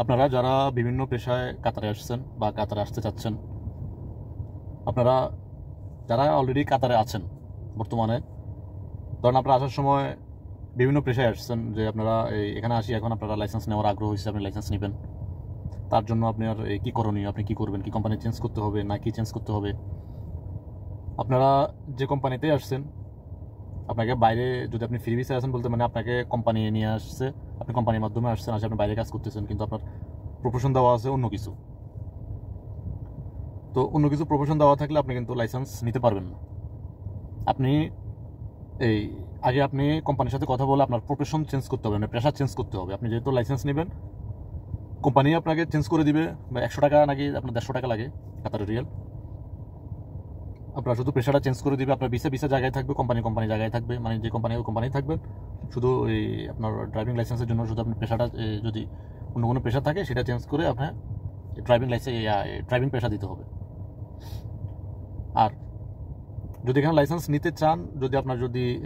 আপনারা যারা বিভিন্ন পেশায় কাতারে আসছেন বা কাতারে আসতে চাচ্ছেন, আপনারা যারা অলরেডি কাতারে আছেন বর্তমানে, ধরেন আপনারা আসার সময় বিভিন্ন পেশায় আসছেন, যে আপনারা এখানে আসি এখন আপনারা লাইসেন্স নেওয়ার আগ্রহ হয়েছে, আপনি লাইসেন্স নেবেন। তার জন্য আপনার কী করণীয়, আপনি কী করবেন, কি কোম্পানি চেঞ্জ করতে হবে না কি চেঞ্জ করতে হবে। আপনারা যে কোম্পানিতে আসছেন, আপনাকে বাইরে যদি আপনি ফ্রি ভিসায় আছেন বলতে মানে আপনাকে কোম্পানি নিয়ে আসছে, আপনি কোম্পানির মাধ্যমে আসছেন, আসে আপনি বাইরে কাজ করতেছেন, কিন্তু আপনার প্রফেশন দেওয়া আছে অন্য কিছু। তো অন্য কিছু প্রফেশন দেওয়া থাকলে আপনি কিন্তু লাইসেন্স নিতে পারবেন না। আপনি আগে আপনি কোম্পানির সাথে কথা বলে আপনার প্রফেশন চেঞ্জ করতে হবে, মানে পেশা চেঞ্জ করতে হবে। আপনি যেহেতু লাইসেন্স নেবেন, কোম্পানি আপনাকে চেঞ্জ করে দিবে, বা 100 টাকা নাকি আপনার 150 টাকা লাগে কাতার রিয়াল। আপনার শুধু পেশাটা চেঞ্জ করে দিবে, আপনার ভিসা জায়গায় থাকবে, কোম্পানি জায়গায় থাকবে, মানে যে কোম্পানি থাকবেন। শুধু আপনার ড্রাইভিং লাইসেন্সের জন্য শুধু আপনি পেশাটা, যদি অন্য কোনো পেশা থাকে সেটা চেঞ্জ করে আপনার ড্রাইভিং পেশা দিতে হবে। আর যদি এখানে লাইসেন্স নিতে চান, যদি আপনার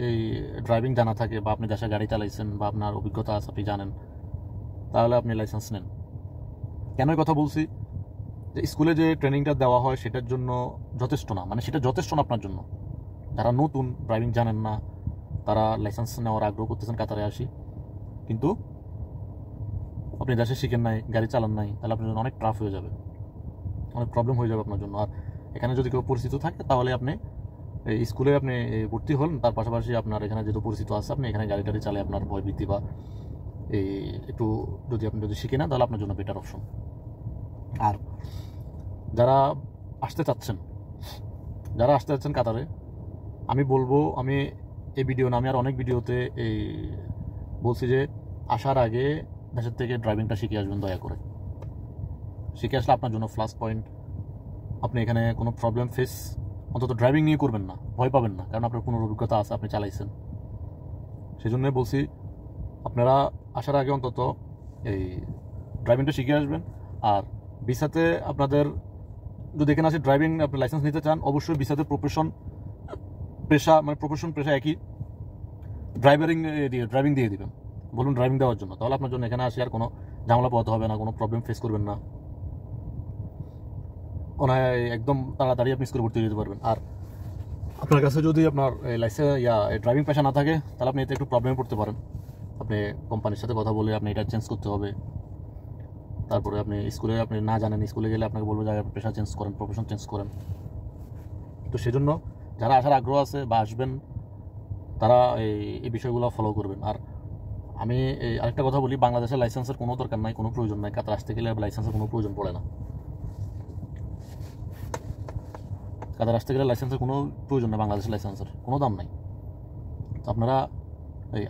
এই ড্রাইভিং জানা থাকে বা আপনি দেশে গাড়ি চালাইছেন বা আপনার অভিজ্ঞতা আছে, আপনি জানেন, তাহলে আপনি লাইসেন্স নেন। কেন এই কথা বলছি, যে স্কুলে যে ট্রেনিংটা দেওয়া হয় সেটার জন্য যথেষ্ট না, মানে সেটা যথেষ্ট না আপনার জন্য। যারা নতুন ড্রাইভিং জানেন না, তারা লাইসেন্স নেওয়ার আগ্রহ করতেছেন কাতারে আসি, কিন্তু আপনি দেশে শিখেন নাই, গাড়ি চালান নাই, তাহলে আপনার জন্য অনেক টাফ হয়ে যাবে, অনেক প্রবলেম হয়ে যাবে আপনার জন্য। আর এখানে যদি কেউ পরিচিত থাকে, তাহলে আপনি এই স্কুলে আপনি ভর্তি হন, তার পাশাপাশি আপনার এখানে যেহেতু পরিচিত আছে, আপনি এখানে গাড়ি টাড়ি চালিয়ে আপনার ভয়ভীতি বা একটু যদি শিখে নেন, তাহলে আপনার জন্য বেটার অপশন। আর যারা আসতে চাচ্ছেন কাতারে, আমি বলবো, আমি এই ভিডিও না, আমি আর অনেক ভিডিওতে বলছি যে আসার আগে দেশের থেকে ড্রাইভিংটা শিখে আসবেন দয়া করে। শিখে আসলে আপনার জন্য প্লাস পয়েন্ট। আপনি এখানে কোনো প্রবলেম ফেস অন্তত ড্রাইভিং নিয়ে করবেন না, ভয় পাবেন না, কারণ আপনার কোনো অভিজ্ঞতা আছে, আপনি চালাইছেন। সেই জন্যই বলছি আপনারা আসার আগে অন্তত ড্রাইভিংটা শিখে আসবেন। আর ভিসাতে আপনাদের যদি এখানে আসে ড্রাইভিং আপনি লাইসেন্স নিতে চান, অবশ্যই ভিসাতে প্রফেশন পেশা একই, ড্রাইভিং দিয়ে দিবেন, বলুন ড্রাইভিং দেওয়ার জন্য। তাহলে আপনার জন্য এখানে আসে আর কোনো ঝামেলা পোহাতে হবে না, কোনো প্রবলেম ফেস করবেন না, একদম তাড়াতাড়ি আপনি স্কুলে ভর্তি হয়ে যেতে পারবেন। আর আপনার কাছে যদি আপনার ড্রাইভিং পেশা না থাকে, তাহলে আপনি এতে একটু প্রবলেমে পড়তে পারেন। আপনি কোম্পানির সাথে কথা বলে আপনি এটা চেঞ্জ করতে হবে। তারপরে আপনি স্কুলে আপনি না জানেন, স্কুলে গেলে আপনাকে বলবো যে পেশা চেঞ্জ করেন, প্রফেশন চেঞ্জ করেন। তো সেজন্য যারা আসার আগ্রহ আছে বা আসবেন, তারা এই বিষয়গুলো ফলো করবেন। আর আমি আরেকটা কথা বলি, বাংলাদেশের লাইসেন্সের কোনো দরকার নাই, কোনো প্রয়োজন নাই। কাতার আসতে গেলে লাইসেন্সের কোনো প্রয়োজন পড়ে না। কাতার আসতে গেলে লাইসেন্সের কোনো প্রয়োজন নেই, বাংলাদেশের লাইসেন্সের কোনো দাম নাই। তো আপনারা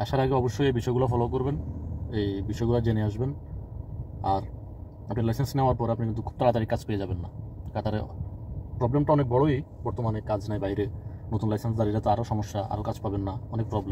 আসার আগে অবশ্যই এই বিষয়গুলো ফলো করবেন, এই বিষয়গুলো জেনে আসবেন। আর আপনি লাইসেন্স নেওয়ার পর আপনি কিন্তু খুব তাড়াতাড়ি কাজ পেয়ে যাবেন না। কাতারে প্রবলেমটা অনেক বড়ই, বর্তমানে কাজ নাই বাইরে, নতুন লাইসেন্সদারিরা তো আরও সমস্যা, আরও কাজ পাবেন না, অনেক প্রবলেম।